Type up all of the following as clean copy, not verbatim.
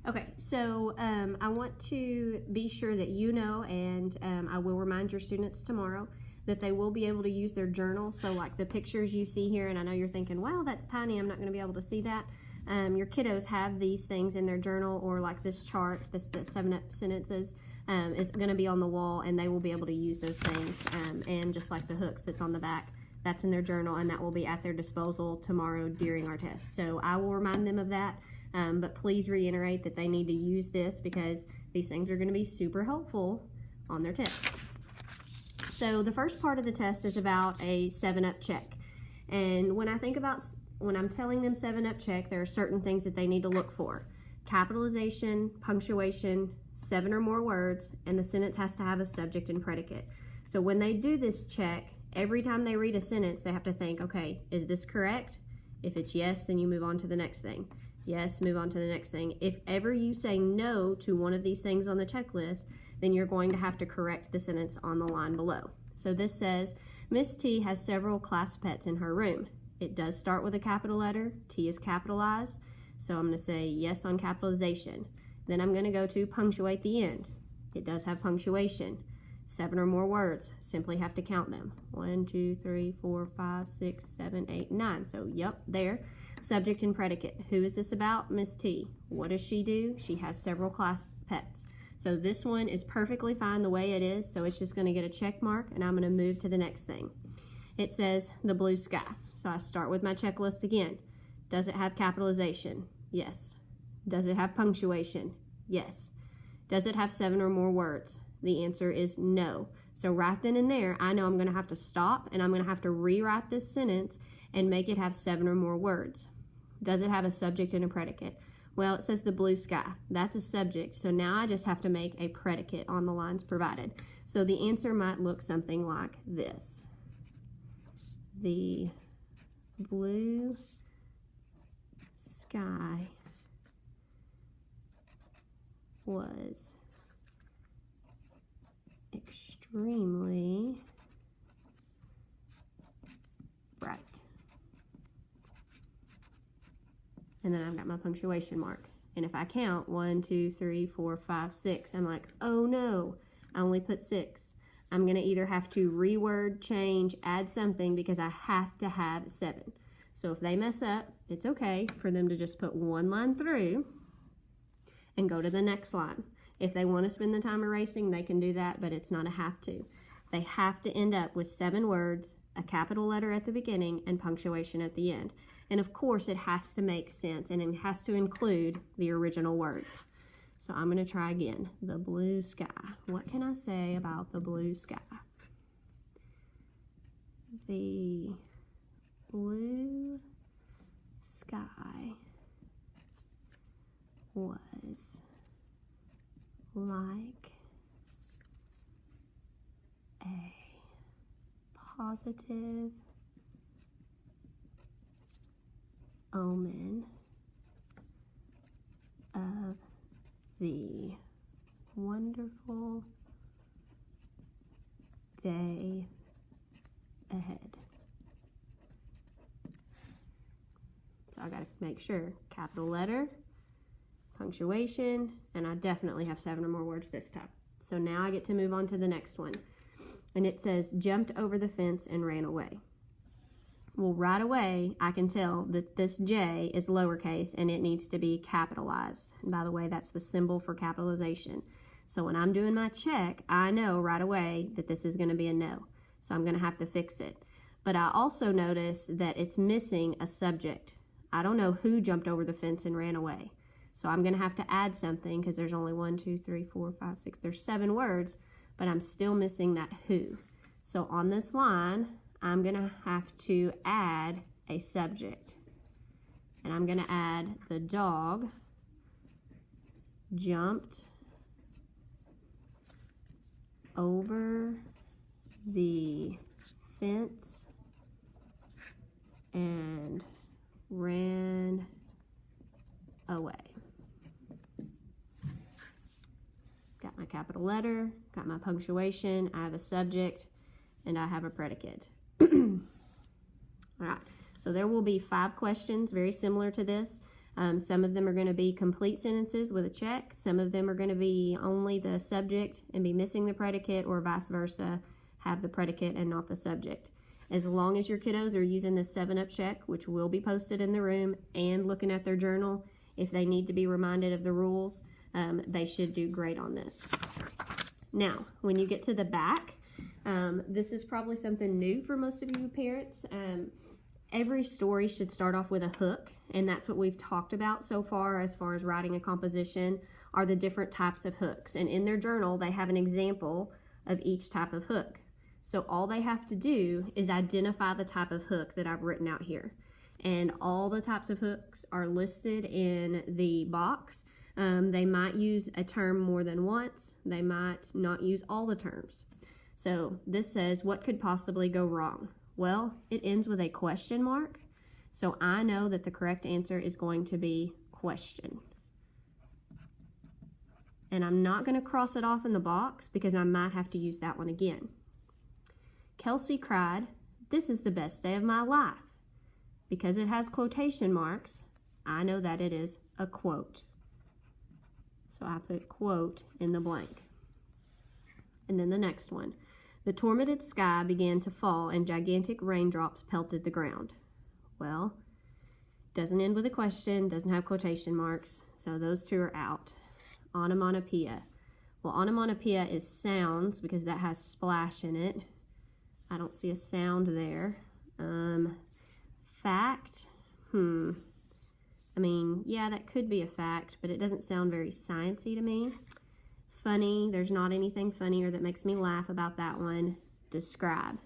Okay, so I want to be sure that you know, and I will remind your students tomorrow that they will be able to use their journal. So like the pictures you see here, and I know you're thinking, wow, that's tiny, I'm not going to be able to see that. Your kiddos have these things in their journal, or like this chart, the 7-up sentences is going to be on the wall, and they will be able to use those things, and just like the hooks that's on the back, that's in their journal, and that will be at their disposal tomorrow during our test. So I will remind them of that. But please reiterate that they need to use this because these things are going to be super helpful on their test. So the first part of the test is about a 7-up check. And when I'm telling them 7-up check, there are certain things that they need to look for. Capitalization, punctuation, 7 or more words, and the sentence has to have a subject and predicate. So when they do this check, every time they read a sentence, they have to think, okay, is this correct? If it's yes, then you move on to the next thing. Yes, move on to the next thing. If ever you say no to one of these things on the checklist, then you're going to have to correct the sentence on the line below. So this says, Miss T has several class pets in her room. It does start with a capital letter. T is capitalized. So I'm going to say yes on capitalization. Then I'm going to go to punctuate the end. It does have punctuation. 7 or more words, simply have to count them. 1, 2, 3, 4, 5, 6, 7, 8, 9. So yep, there. Subject and predicate. Who is this about? Miss T. What does she do? She has several class pets. So this one is perfectly fine the way it is, so it's just going to get a check mark, and I'm going to move to the next thing. It says the blue sky. So I start with my checklist again. Does it have capitalization? Yes. Does it have punctuation? Yes. Does it have 7 or more words? The answer is no. So right then and there, I know I'm going to have to stop, and I'm going to have to rewrite this sentence and make it have 7 or more words. Does it have a subject and a predicate? Well, it says the blue sky. That's a subject, so now I just have to make a predicate on the lines provided. So the answer might look something like this. The blue sky was extremely bright. And then I've got my punctuation mark. And if I count 1, 2, 3, 4, 5, 6, I'm like, oh no, I only put 6. I'm going to either have to reword, change, add something because I have to have 7. So if they mess up, it's okay for them to just put one line through and go to the next line. If they want to spend the time erasing, they can do that, but it's not a have to. They have to end up with 7 words, a capital letter at the beginning, and punctuation at the end. And of course, it has to make sense, and it has to include the original words. So I'm going to try again. The blue sky. What can I say about the blue sky? The blue sky was like a positive omen of the wonderful day ahead. So I got to make sure, capital letter, punctuation, and I definitely have 7 or more words this time. So now I get to move on to the next one. And it says, jumped over the fence and ran away. Well, right away, I can tell that this J is lowercase and it needs to be capitalized. And by the way, that's the symbol for capitalization. So when I'm doing my check, I know right away that this is going to be a no. So I'm going to have to fix it. But I also notice that it's missing a subject. I don't know who jumped over the fence and ran away. So I'm going to have to add something because there's only 1, 2, 3, 4, 5, 6. There's 7 words, but I'm still missing that who. So on this line, I'm going to have to add a subject. And I'm going to add the dog jumped over the fence and ran away. Got my capital letter, got my punctuation, I have a subject, and I have a predicate. All right, so there will be 5 questions very similar to this. Some of them are going to be complete sentences with a check. Some of them are going to be only the subject and be missing the predicate, or vice versa, have the predicate and not the subject. As long as your kiddos are using the 7-Up check, which will be posted in the room, and looking at their journal, if they need to be reminded of the rules, they should do great on this. Now, when you get to the back, this is probably something new for most of you parents. Every story should start off with a hook, and that's what we've talked about so far as writing a composition, are the different types of hooks. And in their journal, they have an example of each type of hook. So all they have to do is identify the type of hook that I've written out here. And all the types of hooks are listed in the box. They might use a term more than once. They might not use all the terms. So this says, what could possibly go wrong? Well, it ends with a question mark. So I know that the correct answer is going to be question. And I'm not going to cross it off in the box because I might have to use that one again. Kelsey cried, "This is the best day of my life." Because it has quotation marks, I know that it is a quote. So I put quote in the blank. And then the next one. The tormented sky began to fall and gigantic raindrops pelted the ground. Well, doesn't end with a question, doesn't have quotation marks, so those two are out. Onomatopoeia. Well, onomatopoeia is sounds because that has splash in it. I don't see a sound there. Fact. I mean, yeah, that could be a fact, but it doesn't sound very sciencey to me. Funny. There's not anything funnier that makes me laugh about that one. Describe.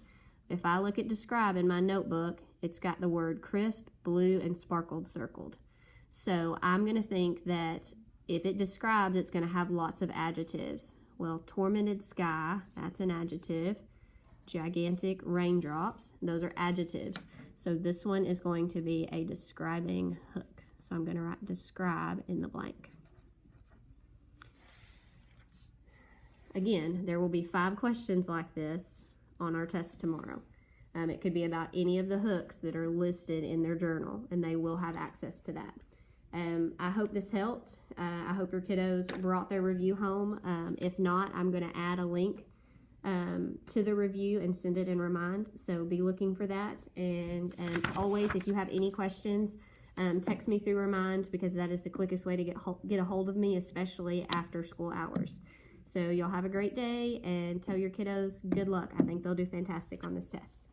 If I look at describe in my notebook, it's got the word crisp, blue, and sparkled circled. So I'm going to think that if it describes, it's going to have lots of adjectives. Well, tormented sky, that's an adjective. Gigantic raindrops, those are adjectives. So this one is going to be a describing hook. So I'm going to write describe in the blank. Again, there will be 5 questions like this on our test tomorrow. It could be about any of the hooks that are listed in their journal, and they will have access to that. I hope this helped. I hope your kiddos brought their review home. If not, I'm going to add a link to the review and send it in Remind, so be looking for that. And always, if you have any questions, text me through Remind, because that is the quickest way to get a hold of me, especially after school hours. So y'all have a great day, and tell your kiddos good luck. I think they'll do fantastic on this test.